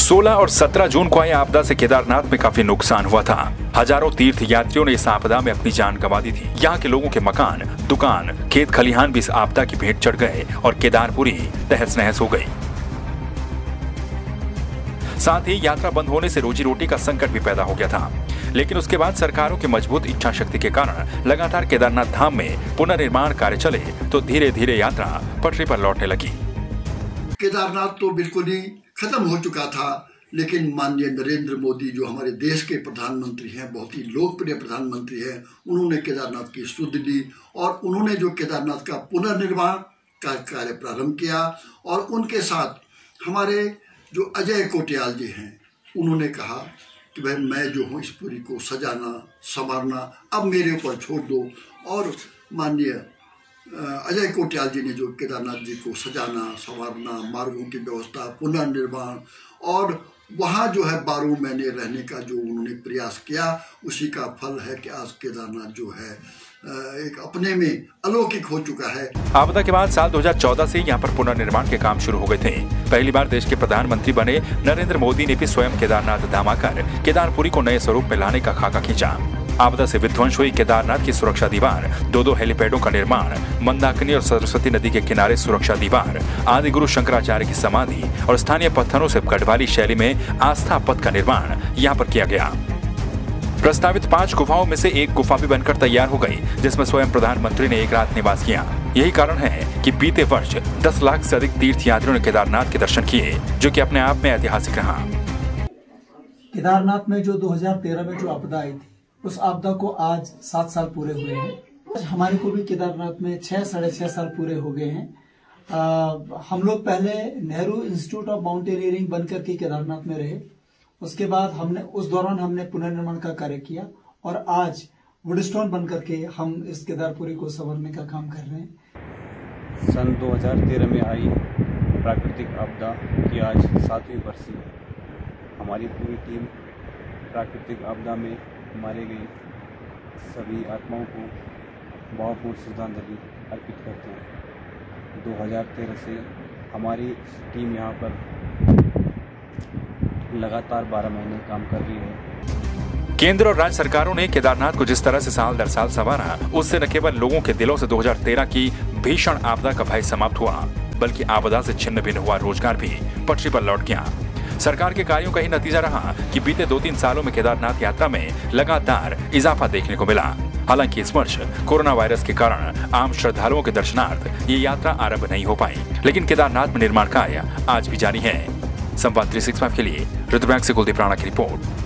16 और 17 जून को आई आपदा से केदारनाथ में काफी नुकसान हुआ था। हजारों तीर्थ यात्रियों ने इस आपदा में अपनी जान गंवा दी थी। यहाँ के लोगों के मकान, दुकान, खेत खलिहान भी इस आपदा की भेंट चढ़ गए और केदारपुरी तहस नहस हो गई। साथ ही यात्रा बंद होने से रोजी रोटी का संकट भी पैदा हो गया था। लेकिन उसके बाद सरकारों की मजबूत इच्छा शक्ति के कारण लगातार केदारनाथ धाम में पुनर्निर्माण कार्य चले तो धीरे धीरे यात्रा पटरी पर लौटने लगी। केदारनाथ तो बिल्कुल ही खत्म हो चुका था, लेकिन माननीय नरेंद्र मोदी जो हमारे देश के प्रधानमंत्री हैं, बहुत ही लोकप्रिय प्रधानमंत्री हैं, उन्होंने केदारनाथ की स्तुति दी और उन्होंने जो केदारनाथ का पुनर्निर्माण का कार्य प्रारंभ किया। और उनके साथ हमारे जो अजय कोटियाल जी हैं, उन्होंने कहा कि भाई मैं जो हूँ इस पुरी को सजाना संवारना अब मेरे ऊपर छोड़ दो। और माननीय अजय कोटियाल जी ने जो केदारनाथ जी को सजाना संवारना, मार्गों की व्यवस्था, पुनर्निर्माण और वहाँ जो है 12 महीने रहने का जो उन्होंने प्रयास किया, उसी का फल है कि आज केदारनाथ जो है एक अपने में अलौकिक हो चुका है। आपदा के बाद साल 2014 से यहाँ पर पुनर्निर्माण के काम शुरू हो गए थे। पहली बार देश के प्रधानमंत्री बने नरेंद्र मोदी ने भी स्वयं केदारनाथ धाम आकर केदारपुरी को नए स्वरूप में लाने का खाका खींचा। आपदा से विध्वंस हुई केदारनाथ की सुरक्षा दीवार, 2 हेलीपैडों का निर्माण, मंदाकिनी और सरस्वती नदी के किनारे सुरक्षा दीवार, आदि गुरु शंकराचार्य की समाधि और स्थानीय पत्थरों से गढ़वाली शैली में आस्था पथ का निर्माण यहाँ पर किया गया। प्रस्तावित 5 गुफाओं में से एक गुफा भी बनकर तैयार हो गई, जिसमें स्वयं प्रधानमंत्री ने एक रात निवास किया। यही कारण है कि बीते वर्ष 10 लाख से अधिक तीर्थ यात्रियों ने केदारनाथ के दर्शन किए, जो कि अपने आप में ऐतिहासिक रहा। केदारनाथ में जो 2013 में जो आपदा आई थी, उस आपदा को आज 7 साल पूरे हुए हैं। हमारे को भी केदारनाथ में 6 साढ़े 6 साल पूरे हो गए हैं। हम लोग पहले नेहरू इंस्टीट्यूट ऑफ माउंटेनियरिंग बनकर के केदारनाथ में रहे। उसके बाद उस दौरान हमने पुनर्निर्माण का कार्य किया और आज वुडस्टोन बनकर के हम इस केदारपुरी को संवारने का काम कर रहे हैं। सन 2013 में आई प्राकृतिक आपदा की आज 7वीं बरसी है। हमारी पूरी टीम प्राकृतिक आपदा में मारे गई सभी आत्माओं को भावपूर्ण श्रद्धांजलि अर्पित करते हैं। 2013 से हमारी टीम यहाँ पर लगातार 12 महीने काम कर रही है। केंद्र और राज्य सरकारों ने केदारनाथ को जिस तरह से साल दर साल संवारा, उससे न केवल लोगों के दिलों से 2013 की भीषण आपदा का भय समाप्त हुआ, बल्कि आपदा से छिन्न भिन्न हुआ रोजगार भी पटरी पर लौट गया। सरकार के कार्यों का ही नतीजा रहा कि बीते 2-3 सालों में केदारनाथ यात्रा में लगातार इजाफा देखने को मिला। हालांकि इस वर्ष कोरोना वायरस के कारण आम श्रद्धालुओं के दर्शनार्थ ये यात्रा आरंभ नहीं हो पाई, लेकिन केदारनाथ में निर्माण कार्य आज भी जारी है। संवाद 365 के लिए रुद्रप्रयाग से कुलदीप राणा की रिपोर्ट।